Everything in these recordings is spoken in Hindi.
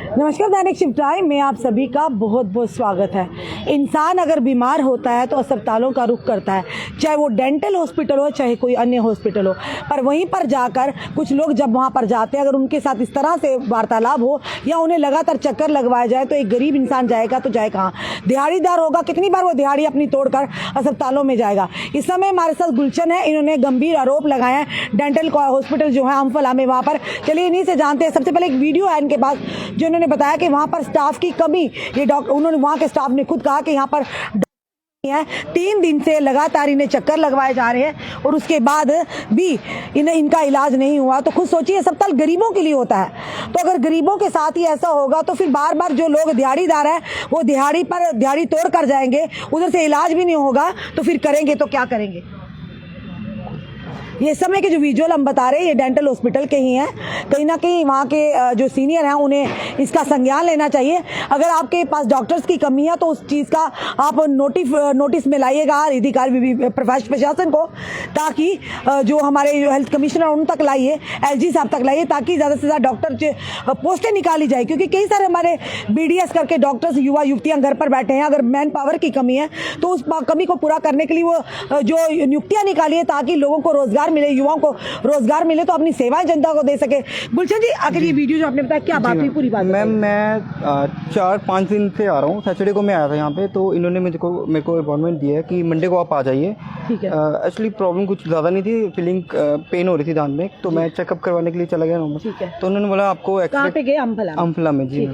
नमस्कार, दैनिक शिफ्ट टाइम में आप सभी का बहुत बहुत स्वागत है। इंसान अगर बीमार होता है तो अस्पतालों का रुख करता है, चाहे वो डेंटल हॉस्पिटल हो चाहे कोई अन्य हॉस्पिटल हो। पर वहीं पर जाकर कुछ लोग जब वहां पर जाते हैं, अगर उनके साथ इस तरह से वार्तालाप हो या उन्हें लगातार चक्कर लगवाया जाए तो एक गरीब इंसान जाएगा तो जाए कहाँ? दिहाड़ीदार होगा, कितनी बार वो दिहाड़ी अपनी तोड़कर अस्पतालों में जाएगा। इस समय हमारे साथ गुलशन है, इन्होंने गंभीर आरोप लगाए हैं डेंटल हॉस्पिटल जो है अम्फाला में, वहाँ पर। चलिए इन्हीं से जानते हैं। सबसे पहले एक वीडियो है इनके पास जो उन्होंने बताया कि वहाँ पर स्टाफ की कमी, ये डॉक्टर, उन्होंने वहाँ के स्टाफ ने खुद कहा कि यहाँ पर है 3 दिन से लगातार इन्हें चक्कर लगवाए जा रहे हैं और उसके बाद भी इनका इलाज नहीं हुआ। तो खुद सोचिए, अस्पताल गरीबों के लिए होता है, तो अगर गरीबों के साथ ही ऐसा होगा तो फिर बार बार जो लोग दिहाड़ीदार हैं वो दिहाड़ी तोड़ कर जाएंगे, उधर से इलाज भी नहीं होगा तो फिर करेंगे तो क्या करेंगे। ये समय के जो विजुअल हम बता रहे हैं ये डेंटल हॉस्पिटल के ही हैं। कहीं ना कहीं वहाँ के जो सीनियर हैं उन्हें इसका संज्ञान लेना चाहिए। अगर आपके पास डॉक्टर्स की कमी है तो उस चीज़ का आप नोटिस में लाइएगा अधिकारी प्रशासन को, ताकि जो हमारे जो हेल्थ कमिश्नर उन तक लाइए, एसडी साहब तक लाइए, ताकि ज़्यादा से ज़्यादा डॉक्टर पोस्टें निकाली जाए। क्योंकि कई सारे हमारे BDS करके डॉक्टर्स युवा युवतियाँ घर पर बैठे हैं। अगर मैन पावर की कमी है तो उस कमी को पूरा करने के लिए वो जो नियुक्तियाँ निकालिए ताकि लोगों को रोजगार मिले, युवाओं को रोजगार मिले, तो अपनी सेवाएं जनता को दे सके। गुलशन जी, आखिर ये वीडियो जो आपने बताया क्या बात हुई, पूरी बात? मैम, मैं 4-5 दिन से आ रहा हूँ। सैटरडे को मैं आया था यहाँ पे, तो इन्होंने मेरे को अपॉइंटमेंट दिया है कि मंडे को आप आ जाइए। ठीक है। एक्चुअली प्रॉब्लम कुछ ज़्यादा नहीं थी, फीलिंग पेन हो रही थी दांत में, तो मैं चेकअप करवाने के लिए चला गया। ठीक है। तो उन्होंने बोला आपको कहाँ पे गए? अम्फाला में। जी।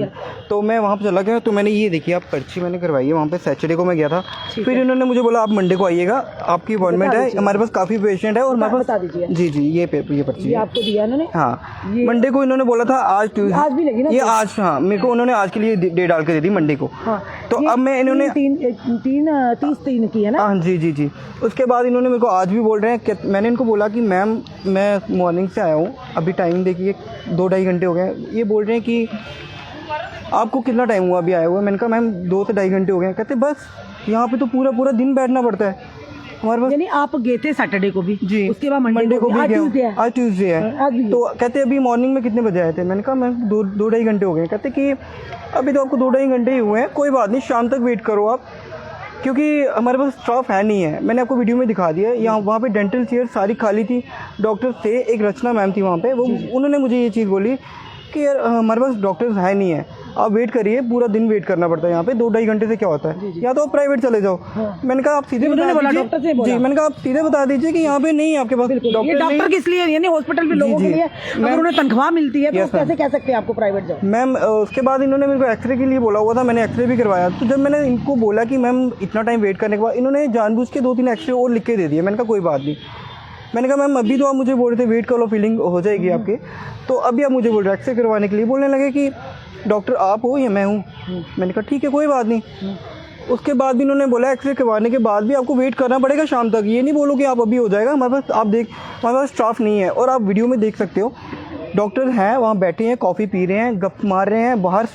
तो मैं वहाँ पर चला गया, तो मैंने ये देखी, आप पर्ची मैंने करवाई है वहाँ पे। सैटरडे को मैं गया था, फिर इन्होंने मुझे बोला आप मंडे को आइएगा, आपकी अपॉइंटमेंट है, हमारे पास काफ़ी पेशेंट है और हमारे पास। बता दीजिए। जी, ये पर्ची आपको दिया इन्होंने? हाँ, मंडे को इन्होंने बोला था, आज भी लगी ना ये आज। हाँ, मेरे को उन्होंने आज के लिए डेट डाल के दे दी मंडे को। हाँ, तो अब मैं इन्होंने 30 की है ना? हाँ जी। उसके बाद इन्होंने मेरे को आज भी बोल रहे हैं कि मैंने इनको बोला कि मैम मैं मॉर्निंग से आया हूँ, अभी टाइम देखिए 2-2.5 घंटे हो गए। ये बोल रहे हैं कि आपको कितना टाइम हुआ अभी आए हुए? मैंने कहा मैम 2 से 2.5 घंटे हो गए। कहते बस यहाँ पे तो पूरा दिन बैठना पड़ता है हमारे पास। यानी आप गए थे सैटरडे को भी? जी। उसके बाद मंडे को भी? आज ट्यूसडे है। तो कहते अभी मॉर्निंग में कितने बजे आए थे? मैंने कहा मैम 2-2.5 घंटे हो गए। कहते कि अभी तो आपको 2-2.5 घंटे ही हुए हैं, कोई बात नहीं, शाम तक वेट करो आप, क्योंकि हमारे पास स्टाफ है नहीं है। मैंने आपको वीडियो में दिखा दिया, यहाँ वहाँ पे डेंटल चेयर सारी खाली थी, डॉक्टर थे, एक रचना मैम थी वहाँ पे, वो उन्होंने मुझे ये चीज़ बोली कि यार हमारे पास डॉक्टर्स है नहीं है, आप वेट करिए, पूरा दिन वेट करना पड़ता है यहाँ पे, 2-2.5 घंटे से क्या होता है, या तो आप प्राइवेट चले जाओ। हाँ। मैंने कहा आप सीधे बता दीजिए। जी, मैंने कहा आप सीधे बता दीजिए कि यहाँ पे नहीं है आपके पास डॉक्टर किस लिए, यानी हॉस्पिटल में लोगों के लिए, अगर उन्हें तनख्वाह मिलती है तो कैसे कह सकते हैं आपको प्राइवेट जाओ? मैम, उसके बाद इन्होंने मेरे को एक्सरे के लिए बोला हुआ था, मैंने एक्सरे भी करवाया। तो जब मैंने इनको बोला कि मैम इतना टाइम वेट करने के बाद, इन्होंने जानबूझ के 2-3 एक्सरे और लिख के दे दिए। मैंने कहा कोई बात नहीं। मैंने कहा मैम अभी तो आप मुझे बोल रहे थे वेट कर लो, फीलिंग हो जाएगी आपके, तो अभी आप मुझे बोल रहे एक्सरे करवाने के लिए। बोलने लगे कि डॉक्टर आप हो या मैं हूँ? मैंने कहा ठीक है कोई बात नहीं। उसके बाद भी इन्होंने बोला एक्सरे करवाने के बाद भी आपको वेट करना पड़ेगा शाम तक, ये नहीं बोलो कि आप अभी हो जाएगा, हमारे पास हमारे पास स्टाफ नहीं है। और आप वीडियो में देख सकते हो डॉक्टर हैं वहाँ बैठे हैं, कॉफ़ी पी रहे हैं, गप मार रहे हैं, बाहर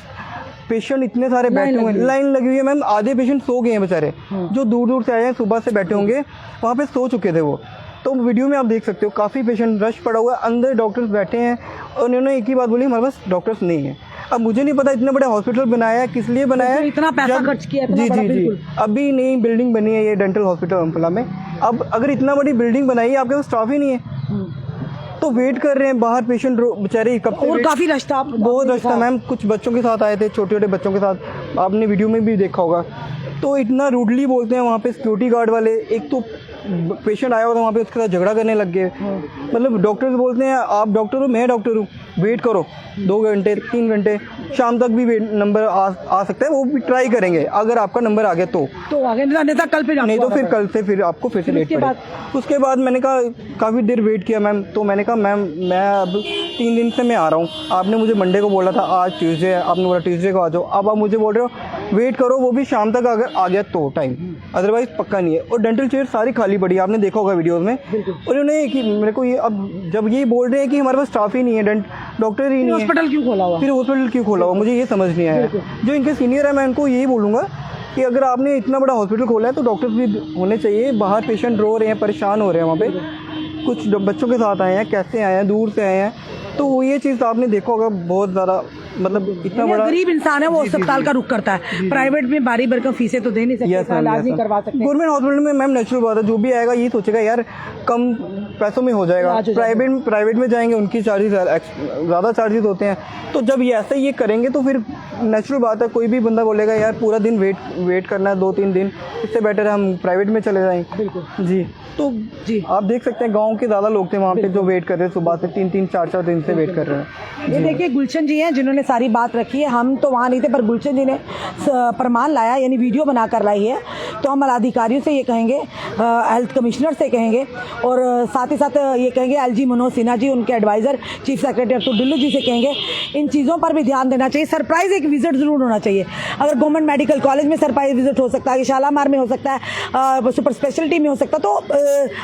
पेशेंट इतने सारे बैठे हुए हैं, लाइन लगी हुई है मैम। आधे पेशेंट सो गए हैं बेचारे, जो दूर से आए हैं, सुबह से बैठे होंगे वहाँ पे, सो चुके थे वो। तो वीडियो में आप देख सकते हो काफ़ी पेशेंट रश पड़ा हुआ है, अंदर डॉक्टर्स बैठे हैं और उन्होंने एक ही बात बोली हमारे पास डॉक्टर्स नहीं है। अब मुझे नहीं पता इतने बड़े हॉस्पिटल बनाया है, किस लिए बनाया है, इतना पैसा खर्च किया। जी। अभी नई बिल्डिंग बनी है ये डेंटल हॉस्पिटल अम्फाला में। अब अगर इतना बड़ी बिल्डिंग बनाई है, आपके पास स्टाफ ही नहीं है, तो वेट कर रहे हैं बाहर पेशेंट बेचारे कब से। और काफ़ी रश था, बहुत रश था मैम। कुछ बच्चों के साथ आए थे, छोटे बच्चों के साथ, आपने वीडियो में भी देखा होगा। तो इतना रूडली बोलते हैं वहाँ पे सिक्योरिटी गार्ड वाले। एक तो पेशेंट आया हुआ था वहाँ पे, उसके साथ झगड़ा करने लग गए। मतलब डॉक्टर्स बोलते हैं आप डॉक्टर हो, मैं डॉक्टर हूँ, वेट करो 2 घंटे 3 घंटे, शाम तक भी नंबर आ सकता है, वो भी ट्राई करेंगे अगर आपका नंबर आ गया तो आगे, नहीं कल पे नहीं तो फिर कल से फिर आपको फिर से लेट पड़ेगा। उसके बाद मैंने कहा काफ़ी देर वेट किया मैम, तो मैंने कहा मैम मैं अब 3 दिन से मैं आ रहा हूँ, आपने मुझे मंडे को बोला था, आज ट्यूसडे है, आपने बोला ट्यूसडे को आ जाओ, अब आप मुझे बोल रहे हो वेट करो, वो भी शाम तक अगर आ गया तो टाइम, अदरवाइज पक्का नहीं है। और डेंटल चेयर सारी खाली पड़ी है, आपने देखा होगा वीडियोज़ में। और उन्होंने कि मेरे को ये अब जब ये बोल रहे हैं कि हमारे पास स्टाफ ही नहीं है, डॉक्टर ही नहीं है, हॉस्पिटल क्यों खोला हुआ? फिर हॉस्पिटल क्यों खोला हुआ, मुझे ये समझ नहीं आया। जो इनके सीनियर है मैं उनको यही बोलूँगा कि अगर आपने इतना बड़ा हॉस्पिटल खोला है तो डॉक्टर्स भी होने चाहिए। बाहर पेशेंट रो रहे हैं, परेशान हो रहे हैं वहाँ पे, कुछ बच्चों के साथ आए हैं, कैसे आए हैं, दूर से आए हैं, तो ये चीज़ आपने देखा होगा बहुत ज़्यादा मतलब इतना ये बड़ा गरीब इंसान है वो अस्पताल का रुख करता है, प्राइवेट में बारी भरकम फीसें तो दे नहीं सकते, इतना इलाज नहीं करवा सकते। गवर्नमेंट हॉस्पिटल में मैम नेचुरल बात है, जो भी आएगा ये सोचेगा यार कम पैसों में हो जाएगा। इलाज हो जाएगा। प्राइवेट में जाएंगे उनकी चार्जेस ज़्यादा चार्जेस होते हैं, तो जब ये ऐसे ये करेंगे तो फिर नेचुरल बात है कोई भी बंदा बोलेगा यार पूरा दिन वेट करना है 2-3 दिन, इससे बेटर है हम प्राइवेट में चले जाएं। बिल्कुल जी। तो जी आप देख सकते हैं गांव के ज़्यादा लोग थे वहाँ पे जो वेट कर रहे हैं, सुबह से 3-3 4-4 दिन से वेट कर रहे हैं। ये देखिए गुलशन जी हैं जिन्होंने सारी बात रखी है, हम तो वहाँ नहीं थे पर गुलशन जी ने प्रमाण लाया यानी वीडियो बनाकर लाई है। तो हम अधिकारियों से ये कहेंगे, हेल्थ कमिश्नर से कहेंगे और साथ ही साथ ये कहेंगे एलजी मनोज सिन्हा जी उनके adviser chief secretary Atul Dillu जी से कहेंगे इन चीज़ों पर भी ध्यान देना चाहिए। सरप्राइज एक विजिट जरूर होना चाहिए। अगर गवर्नमेंट मेडिकल कॉलेज में सरप्राइज विजिट हो सकता है, शालामार में हो सकता है, सुपर स्पेशलिटी में हो सकता है, तो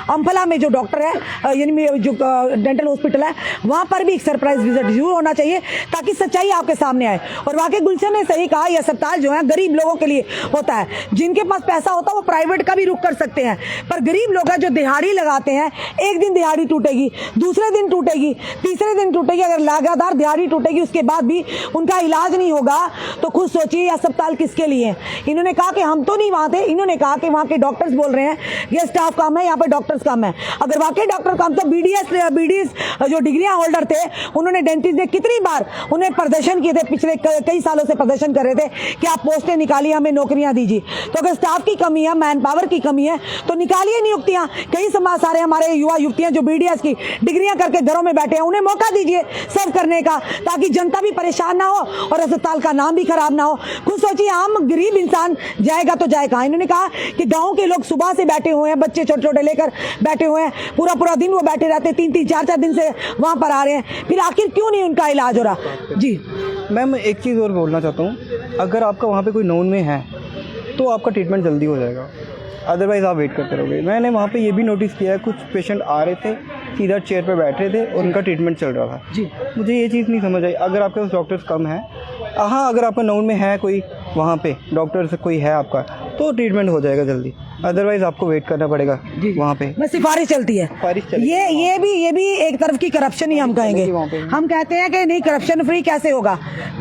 अम्फला में जो डॉक्टर है यानी जो डेंटल हॉस्पिटल है वहाँ पर भी एक सरप्राइज विजिट जरूर होना चाहिए ताकि सच्चाई आपके सामने आए। और वाकई गुलशन ने सही कहा, यह अस्पताल जो है गरीब लोगों के लिए होता है। जिनके पास पैसा होता है वो प्राइवेट का भी रुख कर सकते हैं, पर गरीब लोग हैं जो दिहाड़ी लगाते हैं, एक दिन दिहाड़ी टूटेगी, दूसरे दिन टूटेगी, तीसरे दिन टूटेगी, अगर लगातार दिहाड़ी टूटेगी उसके बाद भी उनका इलाज नहीं होगा तो खुद सोचिए अस्पताल किसके लिए है। इन्होंने कहा कि हम तो नहीं वहाँ थे, इन्होंने कहा कि वहाँ के डॉक्टर्स बोल रहे हैं ये स्टाफ काम है, यहाँ पर डॉक्टर्स काम है। अगर वाकई डॉक्टर काम तो बीडीएस जो डिग्रियां होल्डर थे उन्होंने डेंटिस्ट ने कितनी बार उन्हें प्रदर्शन किए थे, पिछले कई सालों से प्रदर्शन कर रहे थे कि आप पोस्टें निकालिए, हमें नौकरियां दीजिए। तो अगर स्टाफ की कमी है, मैन पावर की कमी है तो निकालिए नियुक्तियां। कई समाज सारे हमारे युवा युवतियां जो बीडीएस की डिग्रियां करके घरों में बैठे हैं उन्हें मौका दीजिए सर्व करने का, ताकि जनता भी परेशान ना हो और अस्पताल का नाम भी खराब ना हो। खुद सोचिए आम गरीब इंसान जाएगा तो जाएगा। इन्होंने कहा कि गाँव के लोग सुबह से बैठे हुए हैं, बच्चे छोटे छोटे लेकर बैठे हुए हैं, पूरा पूरा दिन वो बैठे रहते हैं, 3-3 4-4 दिन से वहाँ पर आ रहे हैं, फिर आखिर क्यों नहीं उनका इलाज हो रहा। जी मैम एक चीज़ और बोलना चाहता हूँ, अगर आपका वहाँ पे कोई नोन में है तो आपका ट्रीटमेंट जल्दी हो जाएगा, अदरवाइज़ आप वेट करते रहोगे। मैंने वहाँ पे ये भी नोटिस किया है कुछ पेशेंट आ रहे थे सीधा चेयर पे बैठ रहे थे और उनका ट्रीटमेंट चल रहा था। जी मुझे ये चीज़ नहीं समझ आई, अगर आपके पास डॉक्टर्स कम हैं, हाँ अगर आपका नाउन में है कोई वहाँ पे डॉक्टर से कोई है आपका तो ट्रीटमेंट हो जाएगा जल्दी, अदरवाइज आपको वेट करना पड़ेगा वहाँ पे। बस सिफारिश चलती है। ये भी एक तरफ की करप्शन ही हम कहेंगे। हम कहते हैं कि नहीं करप्शन फ्री कैसे होगा,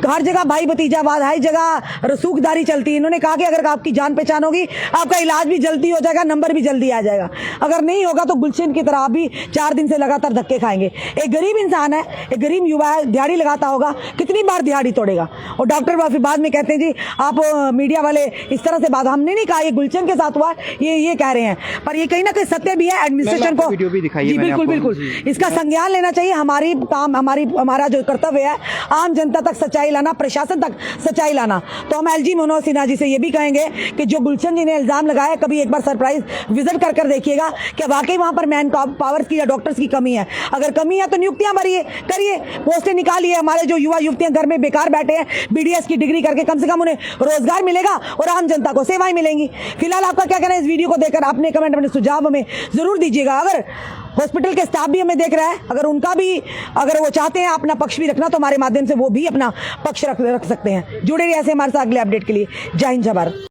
हर जगह भाई भतीजावाद, हर जगह रसूखदारी चलती है। इन्होंने कहा कि अगर आपकी जान पहचान होगी आपका इलाज भी जल्दी हो जाएगा, नंबर भी जल्दी आ जाएगा। अगर नहीं होगा तो गुलशन की तरह आप भी 4 दिन से लगातार धक्के खाएंगे। एक गरीब इंसान है, एक गरीब युवा है, दिहाड़ी लगाता होगा, कितनी बार दिहाड़ी तोड़ेगा। और डॉक्टर बाद में कहते हैं जी आप मीडिया वाले इस तरह से बात, हमने नहीं कहा, ये गुलशन के साथ हुआ, ये कह रहे हैं, पर ये कहीं ना कहीं सत्य भी है। एडमिनिस्ट्रेशन को वीडियो भी दिखाई जी बिल्कुल इसका संज्ञान लेना चाहिए। हमारा जो कर्तव्य है आम जनता तक सच्चाई लाना, प्रशासन तक सच्चाई लाना। तो हम एलजी मनोज सिन्हा जी से ये भी कहेंगे कि जो गुलशन जी ने इल्जाम लगाया, कभी एक बार सरप्राइज विजिट कर देखिएगा कि वाकई वहां पर मैन पावर्स की या डॉक्टर्स की कमी है। अगर कमी है तो नियुक्तियां भरिए, करिए, पोस्टें निकालिए। हमारे जो युवा युवतियां घर में बेकार बैठे हैं बीडीएस की डिग्री करके, कम से कम उन्हें रोजगार मिलेगा और आम जनता को सेवाएं मिलेंगी। फिलहाल आपका क्या कहना है इस वीडियो को देखकर, आपने कमेंट में सुझाव हमें जरूर दीजिएगा। अगर हॉस्पिटल के स्टाफ भी हमें देख रहा है, अगर वो चाहते हैं अपना पक्ष भी रखना तो हमारे माध्यम से वो भी अपना पक्ष रख सकते हैं। जुड़े रहिए ऐसे हमारे साथ अगले अपडेट के लिए। जय हिंद, जय भारत।